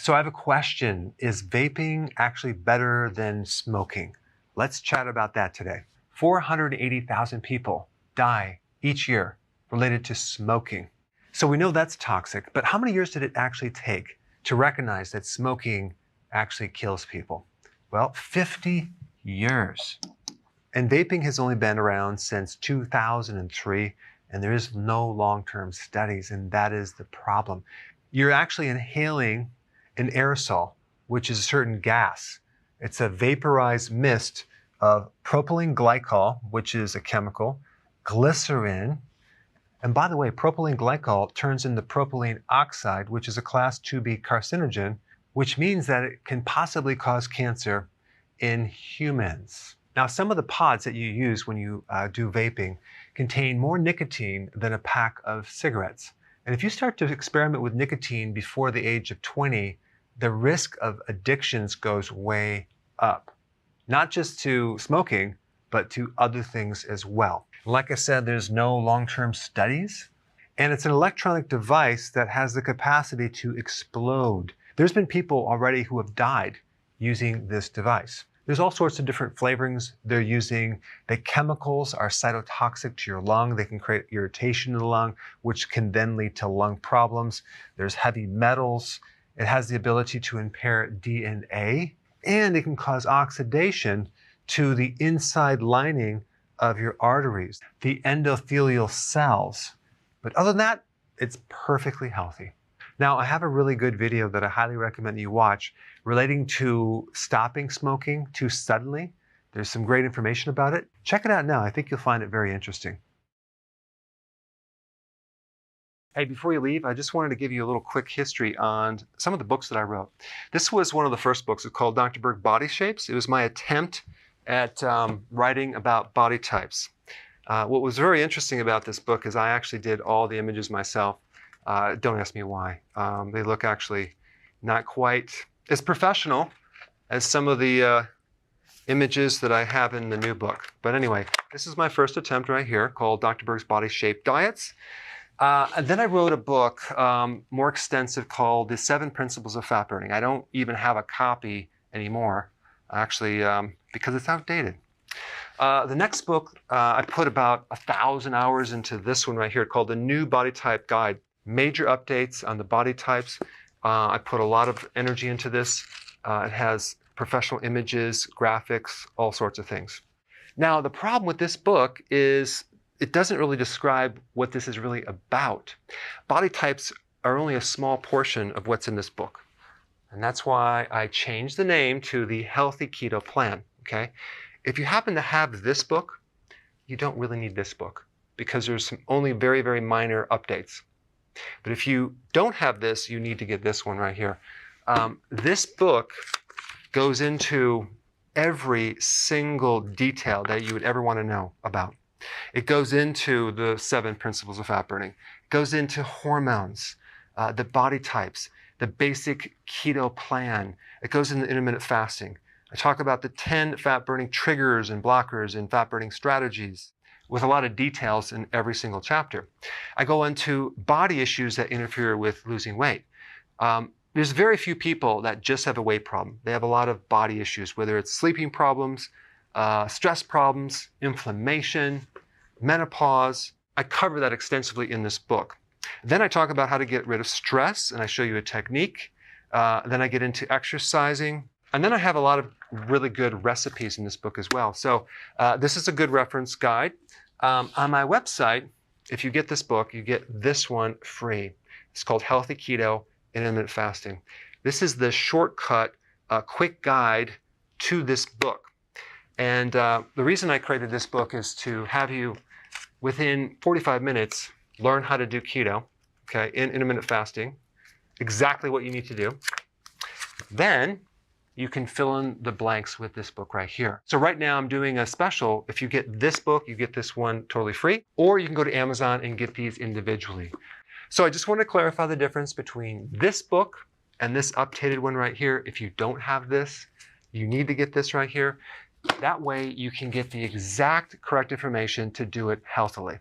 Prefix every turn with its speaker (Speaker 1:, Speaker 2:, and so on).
Speaker 1: So I have a question. Is vaping actually better than smoking? Let's chat about that today. 480,000 people die each year related to smoking. So we know that's toxic, but how many years did it actually take to recognize that smoking actually kills people? Well, 50 years. And vaping has only been around since 2003, and there is no long-term studies, and that is the problem. You're actually inhaling an aerosol, which is a certain gas. It's a vaporized mist of propylene glycol, which is a chemical, glycerin, and by the way, propylene glycol turns into propylene oxide, which is a class 2B carcinogen, which means that it can possibly cause cancer in humans. Now, some of the pods that you use when you do vaping contain more nicotine than a pack of cigarettes. And if you start to experiment with nicotine before the age of 20, the risk of addictions goes way up. Not just to smoking, but to other things as well. Like I said, there's no long-term studies, and it's an electronic device that has the capacity to explode. There's been people already who have died using this device. There's all sorts of different flavorings they're using. The chemicals are cytotoxic to your lung. They can create irritation in the lung, which can then lead to lung problems. There's heavy metals. It has the ability to impair DNA, and it can cause oxidation to the inside lining of your arteries, the endothelial cells. But other than that, it's perfectly healthy. Now, I have a really good video that I highly recommend you watch relating to stopping smoking too suddenly. There's some great information about it. Check it out now. I think you'll find it very interesting. Hey, before you leave, I just wanted to give you a little quick history on some of the books that I wrote. This was one of the first books. It's called Dr. Berg Body Shapes. It was my attempt at writing about body types. What was very interesting about this book is I actually did all the images myself. Don't ask me why. They look actually not quite as professional as some of the images that I have in the new book. But anyway, this is my first attempt right here called Dr. Berg's Body Shape Diets. And then I wrote a book more extensive called The 7 Principles of Fat Burning. I don't even have a copy anymore, actually, because it's outdated. The next book, I put about 1,000 hours into this one right here called The New Body Type Guide. Major updates on the body types. I put a lot of energy into this. It has professional images, graphics, all sorts of things. Now, the problem with this book is it doesn't really describe what this is really about. Body types are only a small portion of what's in this book. And that's why I changed the name to the Healthy Keto Plan, okay? If you happen to have this book, you don't really need this book because there's some only very, very minor updates. But if you don't have this, you need to get this one right here. This book goes into every single detail that you would ever want to know about. It goes into the 7 principles of fat burning. It goes into hormones, the body types, the basic keto plan. It goes into intermittent fasting. I talk about the 10 fat burning triggers and blockers and fat burning strategies with a lot of details in every single chapter. I go into body issues that interfere with losing weight. There's very few people that just have a weight problem. They have a lot of body issues, whether it's sleeping problems, stress problems, inflammation, menopause. I cover that extensively in this book. Then I talk about how to get rid of stress, and I show you a technique. Then I get into exercising. And then I have a lot of really good recipes in this book as well. So this is a good reference guide. On my website, if you get this book, you get this one free. It's called Healthy Keto and Intermittent Fasting. This is the shortcut, quick guide to this book. And the reason I created this book is to have you, within 45 minutes, learn how to do keto, okay, in intermittent fasting, exactly what you need to do. Then you can fill in the blanks with this book right here. So right now I'm doing a special. If you get this book, you get this one totally free, or you can go to Amazon and get these individually. So I just want to clarify the difference between this book and this updated one right here. If you don't have this, you need to get this right here. That way you can get the exact correct information to do it healthily.